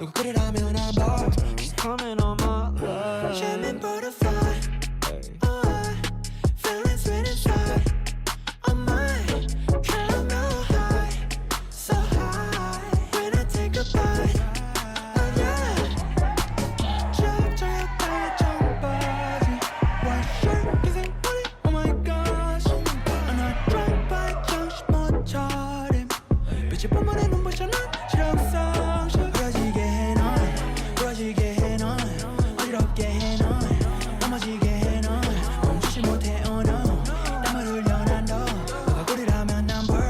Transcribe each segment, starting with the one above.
누구 끓이라면 한 bar. She's coming on my life. Champagne butterfly. Oh, I feeling sweet inside. On my caramel high, so high. When I take a bite, oh yeah. 쫙쫙 달려 청바지, white shirt, 기생 머리. Oh my gosh. I'm not drunk by 정신 못 차림. 빛이 뿜어내 눈부셔 난 실력상실. 부러지게 해 넌, 부러지게 해 넌, 어지럽게 해 넌, 넘어지게 해 넌, 멈추지 못해 oh no. 땀을 흘려 난 더, 너가 꿀이라면 난 벌.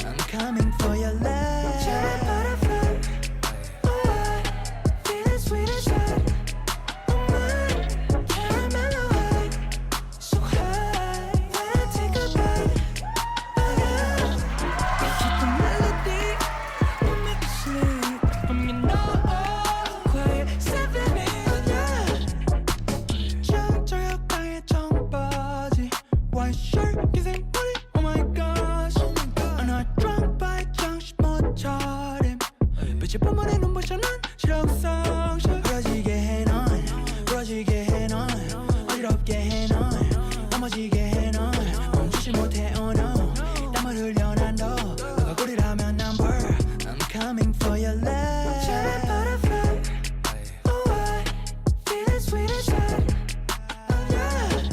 I'm coming for your love. Cherry butterfly, oh I feel it sweet inside. Oh my, caramel high, so high. When I take a bite, oh yeah. Keep the melody, you make me sleep. I'm your no quiet symphony, oh yeah. 쫙쫙 땅에 청바지, white shirt, 기생 머리. Oh my gosh, I'm not drunk by 정신 못 차림. 빛이 뿜어내 눈부셔 난 실력상실. 부러지게 해 넌, 부러지게 해 넌, 어지럽게 해 넌, 넘어지게 해 넌, 멈추지 못해 oh no. 땀을 흘려 난 더, 너가 꿀이라면 난 벌. I'm coming for your love. Cherry butterfly, oh I feel it sweet inside. Oh yeah.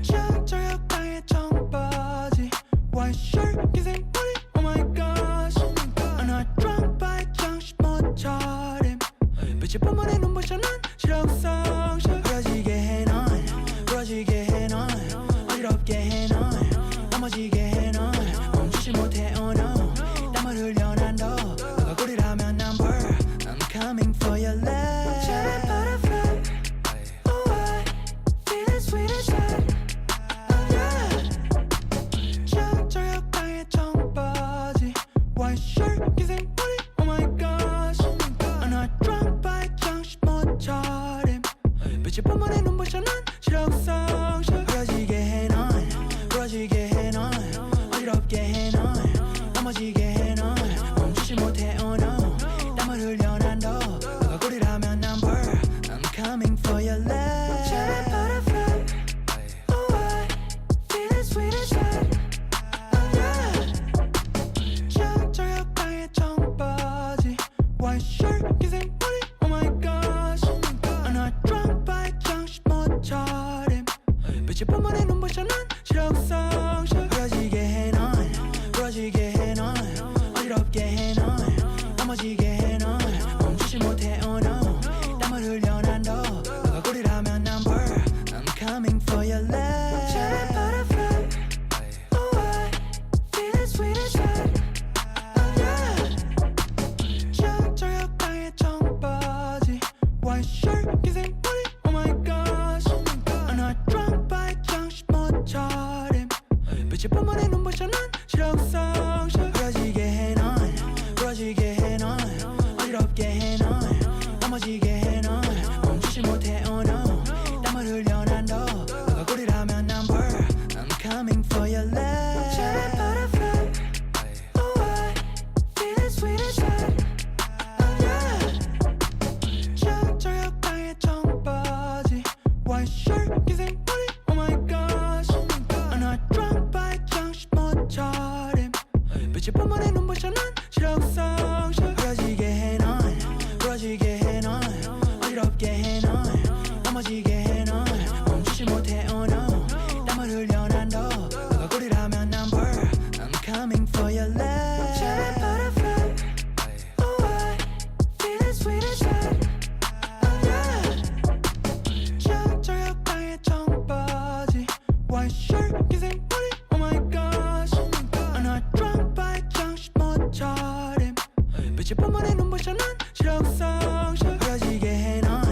쫙쫙 땅에 청바지, white shirt, 기생 머리. Oh my gosh, I'm not drunk by 정신 못 차림. 빛이 뿜어내 눈부셔 난 실력상실. 부러지게 해 넌, 부러지게 해 넌, 어지럽게 해 넌, 넘어지게 해 넌, 멈추지 못해 oh no. 땀을 흘려 난 더, 너가 꿀이라면 난 벌. I'm coming for your love. Cherry butterfly, oh I feel it sweet inside. Oh yeah. 쫙쫙 땅에 청바지, white shirt, 기생 머리. Oh my gosh, I'm not drunk by 정신 못 차림. 빛이 뿜어내 눈부셔 난 실력상실. 부러지게 해 넌, 부러지게 해 넌, 어지럽게 해 넌, 넘어지게 해 넌, 멈추지 못해 oh no. 땀을 흘려 난 더, 너가 꿀이라면 난 벌. I'm coming for your love. Cherry butterfly, oh I feel it sweet inside. Oh yeah. 쫙쫙 땅에 청바지, white shirt, 기생 머리. Oh my gosh, I'm not drunk by 정신 못 차림. 빛이 뿜어내 눈부셔 난 실력상실. 부러지게 해 넌, 부러지게 해 넌, 어지럽게 해 넌, 넘어지게 해 넌, 멈추지 못해 oh no. 땀을 흘려 난 더, 너가 꿀이라면 난 벌. I'm coming for your love. Cherry butterfly, oh I feel it sweet inside. Oh yeah. 쫙쫙 땅에 청바지, white shirt, 기생 머리. Oh my gosh, I'm not drunk by 정신 못 차림. 빛이 뿜어내 눈부셔 난 실력상실. 부러지게 해 넌, 부러지게 해 넌, 어지럽게 해 넌, 넘어지게 해 넌, 멈추지 못해 oh no. 땀을 흘려 난 더, 너가 꿀이라면 난 벌. I'm coming for your love. Cherry butterfly, oh I feel it sweet inside. Oh yeah. 쫙쫙 땅에 청바지, white shirt, 기생 머리. Oh my gosh, I'm not drunk by 정신 못 차림. 빛이 뿜어내 눈부셔 난 실력상실. 부러지게 해 넌, 부러지게 해 넌, 어지럽게 해 넌, 넘어지게 해 넌, 멈추지 못해 oh no. 땀을 흘려 난 더, 너가 꿀이라면 난 벌. I'm coming for your love. Cherry butterfly, oh I feel it sweet inside. Oh yeah. 쫙쫙 땅에 청바지, white shirt, 기생 머리. Oh my gosh, I'm not drunk by 정신 못 차림. 빛이 뿜어내 눈부셔 난 실력상실. 부러지게 해 넌,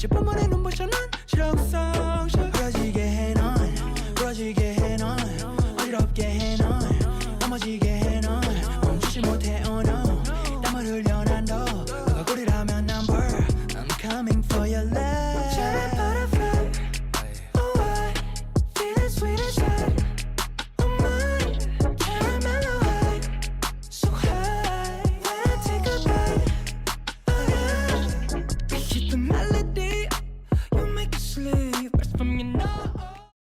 빛이 뿜어내 눈부셔 난 실력 쌓아